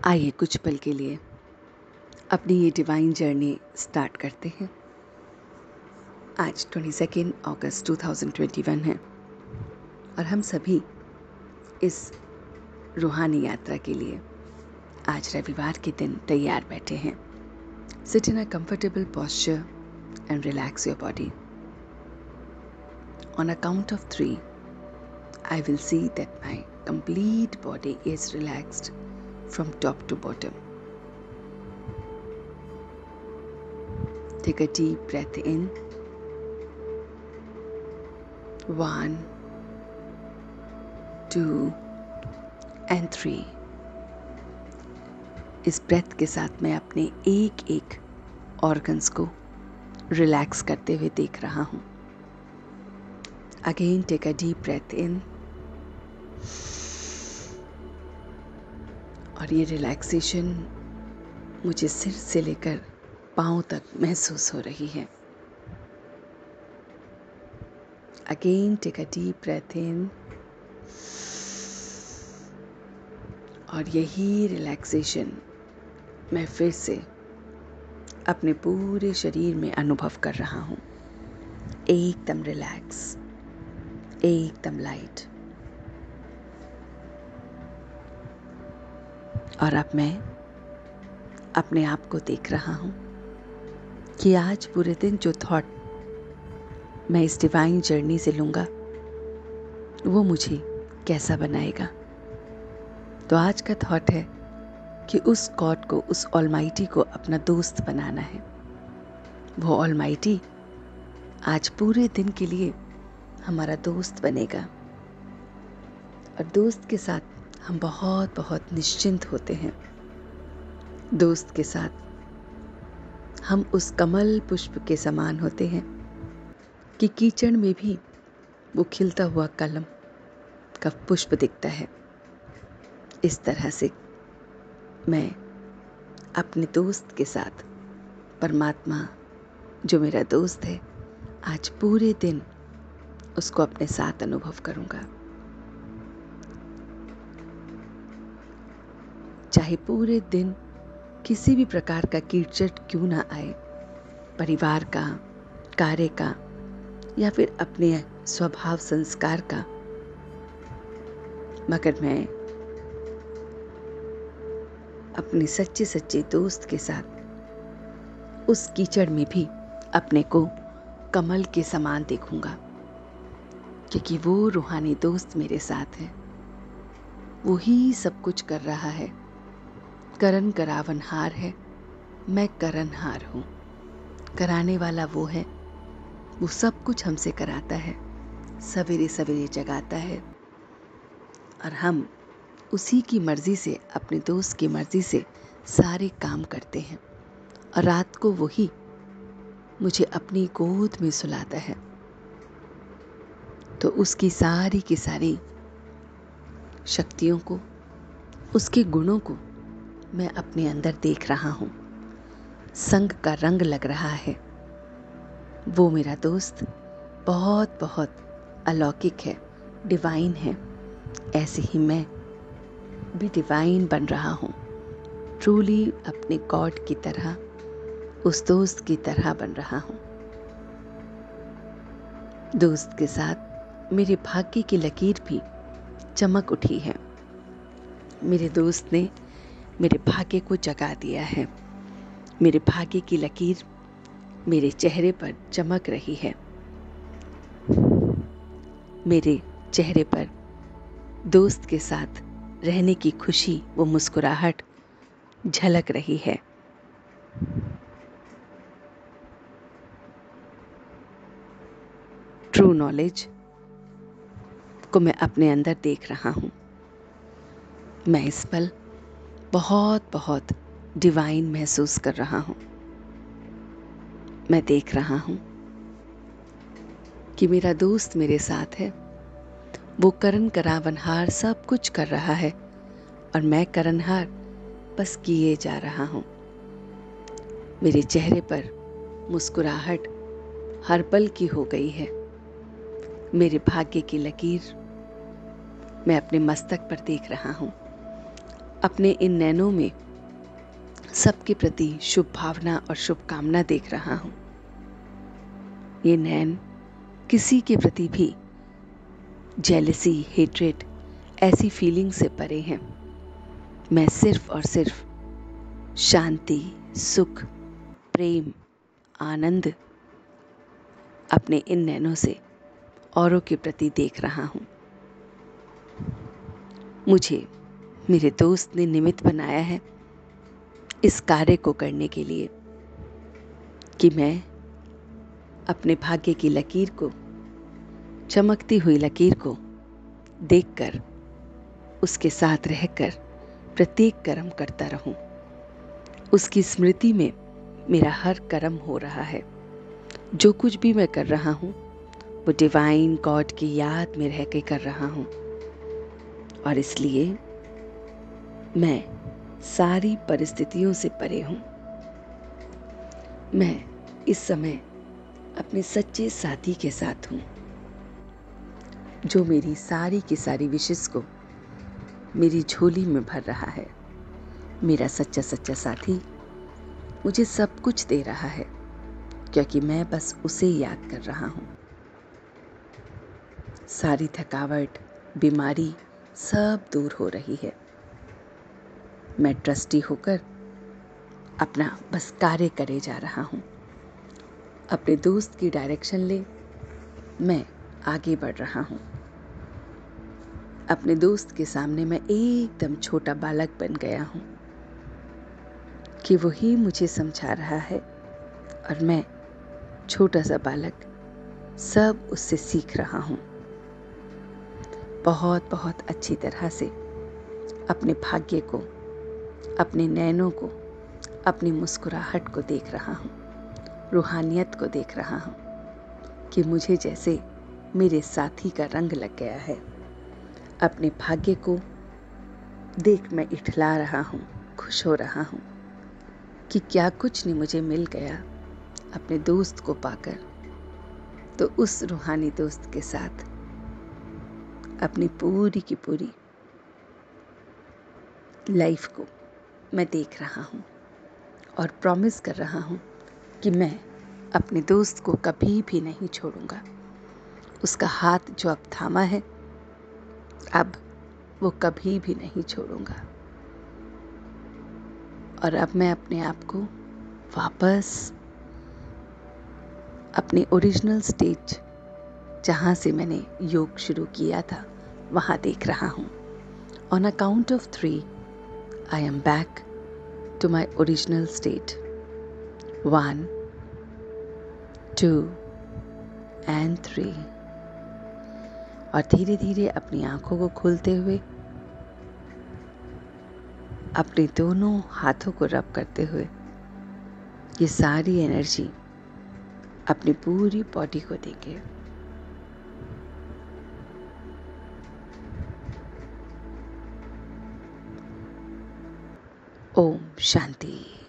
आइए कुछ पल के लिए अपनी ये डिवाइन जर्नी स्टार्ट करते हैं। आज 22 अगस्त 2021 है और हम सभी इस रूहानी यात्रा के लिए आज रविवार के दिन तैयार बैठे हैं। Sit in a comfortable posture and relax your body. On a count of 3, I will see that my complete body is relaxed from top to bottom. Take a deep breath in. 1, 2 and 3. इस breath के साथ मैं अपने एक एक organs को relax करते हुए देख रहा हूँ। Again take a deep breath in और ये रिलैक्सेशन मुझे सिर से लेकर पाँव तक महसूस हो रही है। Again take a deep breath in और यही रिलैक्सेशन मैं फिर से अपने पूरे शरीर में अनुभव कर रहा हूँ। एकदम रिलैक्स, एकदम लाइट। और अब मैं अपने आप को देख रहा हूँ कि आज पूरे दिन जो थॉट मैं इस डिवाइन जर्नी से लूँगा वो मुझे कैसा बनाएगा। तो आज का थॉट है कि उस गॉड को, उस ऑलमाइटी को अपना दोस्त बनाना है। वो ऑलमाइटी आज पूरे दिन के लिए हमारा दोस्त बनेगा और दोस्त के साथ हम बहुत बहुत निश्चिंत होते हैं। दोस्त के साथ हम उस कमल पुष्प के समान होते हैं कि कीचड़ में भी वो खिलता हुआ कलम का पुष्प दिखता है। इस तरह से मैं अपने दोस्त के साथ, परमात्मा जो मेरा दोस्त है, आज पूरे दिन उसको अपने साथ अनुभव करूंगा। चाहे पूरे दिन किसी भी प्रकार का कीचड़ क्यों ना आए, परिवार का, कार्य का या फिर अपने स्वभाव संस्कार का, मगर मैं अपने सच्चे सच्चे दोस्त के साथ उस कीचड़ में भी अपने को कमल के समान देखूंगा, क्योंकि वो रूहानी दोस्त मेरे साथ है। वो ही सब कुछ कर रहा है। करन करावनहार है, मैं करनहार हूँ। कराने वाला वो है, वो सब कुछ हमसे कराता है, सवेरे सवेरे जगाता है और हम उसी की मर्जी से, अपने दोस्त की मर्जी से सारे काम करते हैं और रात को वही मुझे अपनी गोद में सुलाता है। तो उसकी सारी की सारी शक्तियों को, उसके गुणों को मैं अपने अंदर देख रहा हूँ। संग का रंग लग रहा है। वो मेरा दोस्त बहुत बहुत अलौकिक है, डिवाइन है। ऐसे ही मैं भी डिवाइन बन रहा हूँ। ट्रूली अपने गॉड की तरह, उस दोस्त की तरह बन रहा हूँ। दोस्त के साथ मेरे भाग्य की लकीर भी चमक उठी है। मेरे दोस्त ने मेरे भाग्य को जगा दिया है। मेरे भाग्य की लकीर मेरे चेहरे पर चमक रही है। मेरे चेहरे पर दोस्त के साथ रहने की खुशी, वो मुस्कुराहट झलक रही है। ट्रू नॉलेज को मैं अपने अंदर देख रहा हूँ। मैं इस पल बहुत बहुत डिवाइन महसूस कर रहा हूँ। मैं देख रहा हूँ कि मेरा दोस्त मेरे साथ है। वो करन करावनहार सब कुछ कर रहा है और मैं करनहार बस किए जा रहा हूँ। मेरे चेहरे पर मुस्कुराहट हर पल की हो गई है। मेरे भाग्य की लकीर मैं अपने मस्तक पर देख रहा हूँ। अपने इन नैनों में सबके प्रति शुभ भावना और शुभकामना देख रहा हूं। ये नैन किसी के प्रति भी जेलसी, हेट्रेड ऐसी फीलिंग से परे हैं। मैं सिर्फ और सिर्फ शांति, सुख, प्रेम, आनंद अपने इन नैनों से औरों के प्रति देख रहा हूं। मुझे मेरे दोस्त ने निमित्त बनाया है इस कार्य को करने के लिए कि मैं अपने भाग्य की लकीर को, चमकती हुई लकीर को देखकर, उसके साथ रहकर प्रत्येक कर्म करता रहूं। उसकी स्मृति में मेरा हर कर्म हो रहा है। जो कुछ भी मैं कर रहा हूं वो डिवाइन गॉड की याद में रह के कर रहा हूं। और इसलिए मैं सारी परिस्थितियों से परे हूं। मैं इस समय अपने सच्चे साथी के साथ हूं, जो मेरी सारी की सारी विशेष को मेरी झोली में भर रहा है। मेरा सच्चा सच्चा साथी मुझे सब कुछ दे रहा है, क्योंकि मैं बस उसे याद कर रहा हूं। सारी थकावट, बीमारी सब दूर हो रही है। मैं ट्रस्टी होकर अपना बस कार्य करे जा रहा हूं। अपने दोस्त की डायरेक्शन ले मैं आगे बढ़ रहा हूं। अपने दोस्त के सामने मैं एकदम छोटा बालक बन गया हूं कि वही मुझे समझा रहा है और मैं छोटा सा बालक सब उससे सीख रहा हूं। बहुत बहुत अच्छी तरह से अपने भाग्य को, अपने नैनों को, अपनी मुस्कुराहट को देख रहा हूं, रूहानियत को देख रहा हूं कि मुझे जैसे मेरे साथी का रंग लग गया है। अपने भाग्य को देख मैं इठला रहा हूं, खुश हो रहा हूं कि क्या कुछ नहीं मुझे मिल गया अपने दोस्त को पाकर। तो उस रूहानी दोस्त के साथ अपनी पूरी की पूरी लाइफ को मैं देख रहा हूं और प्रॉमिस कर रहा हूं कि मैं अपने दोस्त को कभी भी नहीं छोड़ूंगा। उसका हाथ जो अब थामा है, अब वो कभी भी नहीं छोड़ूंगा। और अब मैं अपने आप को वापस अपने ओरिजिनल स्टेज, जहाँ से मैंने योग शुरू किया था, वहाँ देख रहा हूँ। On a count of 3, I am back to my original state. 1, 2 and 3। और धीरे धीरे अपनी आंखों को खोलते हुए, अपने दोनों हाथों को रब करते हुए, ये सारी एनर्जी अपनी पूरी बॉडी को देंगे। ओम शांति।